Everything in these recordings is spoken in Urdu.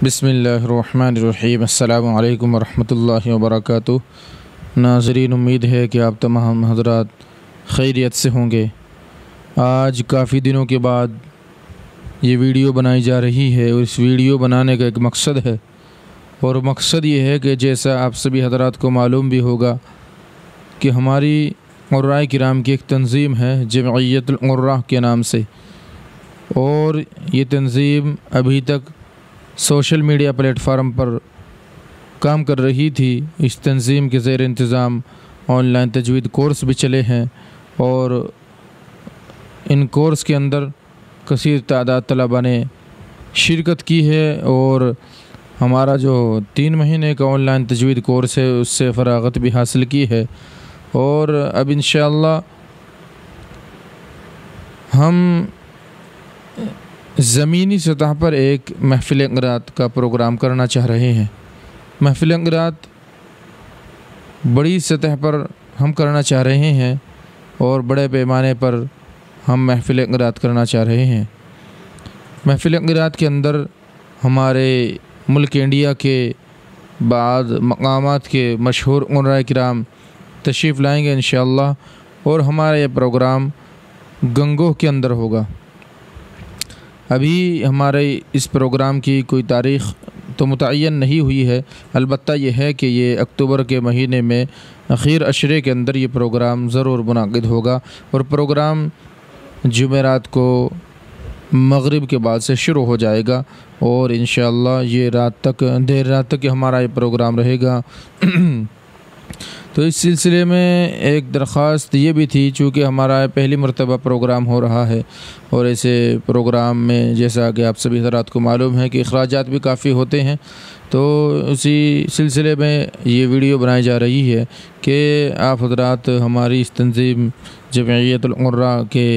بسم اللہ الرحمن الرحیم۔ السلام علیکم ورحمۃ اللہ وبرکاتہ۔ ناظرین، امید ہے کہ آپ تمام حضرات خیریت سے ہوں گے۔ آج کافی دنوں کے بعد یہ ویڈیو بنائی جا رہی ہے اور اس ویڈیو بنانے کا ایک مقصد ہے، اور مقصد یہ ہے کہ جیسا آپ سبھی حضرات کو معلوم بھی ہوگا کہ ہماری قرائے کرام کی ایک تنظیم ہے جمعیت القراء کے نام سے، اور یہ تنظیم ابھی تک سوشل میڈیا پلیٹ فارم پر کام کر رہی تھی۔ اس تنظیم کے زیر انتظام آن لائن تجوید کورس بھی چلے ہیں، اور ان کورس کے اندر کثیر تعداد طلباء نے شرکت کی ہے، اور ہمارا جو 3 مہینے کا آن لائن تجوید کورس ہے اس سے فراغت بھی حاصل کی ہے، اور اب انشاءاللہ ہم زمینی سطح پر ایک محفل قرات کا پروگرام کرنا چاہ رہے ہیں۔ محفل قرات بڑی سطح پر ہم کرنا چاہ رہے ہیں، اور بڑے پیمانے پر ہم محفل قرات کرنا چاہ رہے ہیں۔ محفل قرات کے اندر ہمارے ملک انڈیا کے بعض مقامات کے مشہور قراء کرام تشریف لائیں گے انشاءاللہ، اور ہمارا یہ پروگرام گنگوہ کے اندر ہوگا۔ ابھی ہمارے اس پروگرام کی کوئی تاریخ تو متعین نہیں ہوئی ہے، البتہ یہ ہے کہ یہ اکتوبر کے مہینے میں اخیر عشرے کے اندر یہ پروگرام ضرور منعقد ہوگا، اور پروگرام جمعرات کو مغرب کے بعد سے شروع ہو جائے گا، اور انشاءاللہ یہ دیر رات تک ہمارا یہ پروگرام رہے گا۔ تو اس سلسلے میں ایک درخواست یہ بھی تھی، چونکہ ہمارا پہلی مرتبہ پروگرام ہو رہا ہے، اور ایسے پروگرام میں جیسا کہ آپ سبھی حضرات کو معلوم ہے کہ اخراجات بھی کافی ہوتے ہیں، تو اسی سلسلے میں یہ ویڈیو بنائی جا رہی ہے کہ آپ حضرات ہماری اس تنظیم جمعیت القراء کے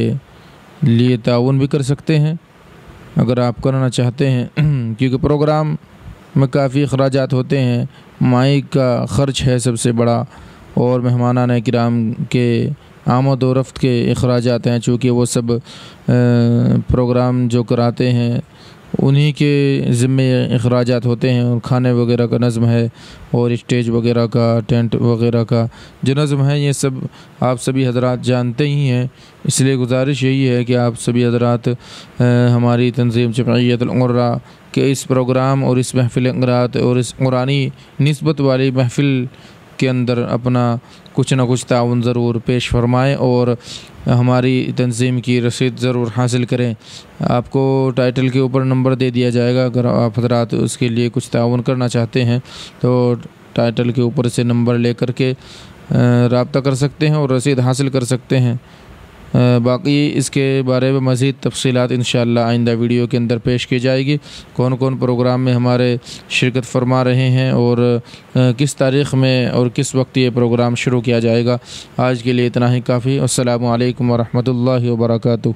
لیے تعاون بھی کر سکتے ہیں اگر آپ کرنا چاہتے ہیں، کیونکہ پروگرام میں کافی اخراجات ہوتے ہیں۔ مائک کا خرچ ہے سب سے بڑا، اور مہمانان کرام کے آمد و رفت کے اخراجات ہیں، چونکہ وہ سب پروگرام جو کراتے ہیں انہی کے ذمے اخراجات ہوتے ہیں، اور کھانے وغیرہ کا نظم ہے، اور اسٹیج وغیرہ کا، ٹینٹ وغیرہ کا جو نظم ہے، یہ سب آپ سبھی حضرات جانتے ہی ہیں۔ اس لیے گزارش یہی ہے کہ آپ سبھی حضرات ہماری تنظیم جمعیت القراء کہ اس پروگرام اور اس محفل قرات اور اس قرآنی نسبت والی محفل کے اندر اپنا کچھ نہ کچھ تعاون ضرور پیش فرمائیں، اور ہماری تنظیم کی رسید ضرور حاصل کریں۔ آپ کو ٹائٹل کے اوپر نمبر دے دیا جائے گا، اگر آپ حضرات اس کے لیے کچھ تعاون کرنا چاہتے ہیں تو ٹائٹل کے اوپر سے نمبر لے کر کے رابطہ کر سکتے ہیں اور رسید حاصل کر سکتے ہیں۔ باقی اس کے بارے میں مزید تفصیلات انشاءاللہ آئندہ ویڈیو کے اندر پیش کی جائے گی، کون کون پروگرام میں ہمارے شرکت فرما رہے ہیں، اور کس تاریخ میں اور کس وقت یہ پروگرام شروع کیا جائے گا۔ آج کے لیے اتنا ہی کافی۔ السلام علیکم ورحمۃ اللہ وبرکاتہ۔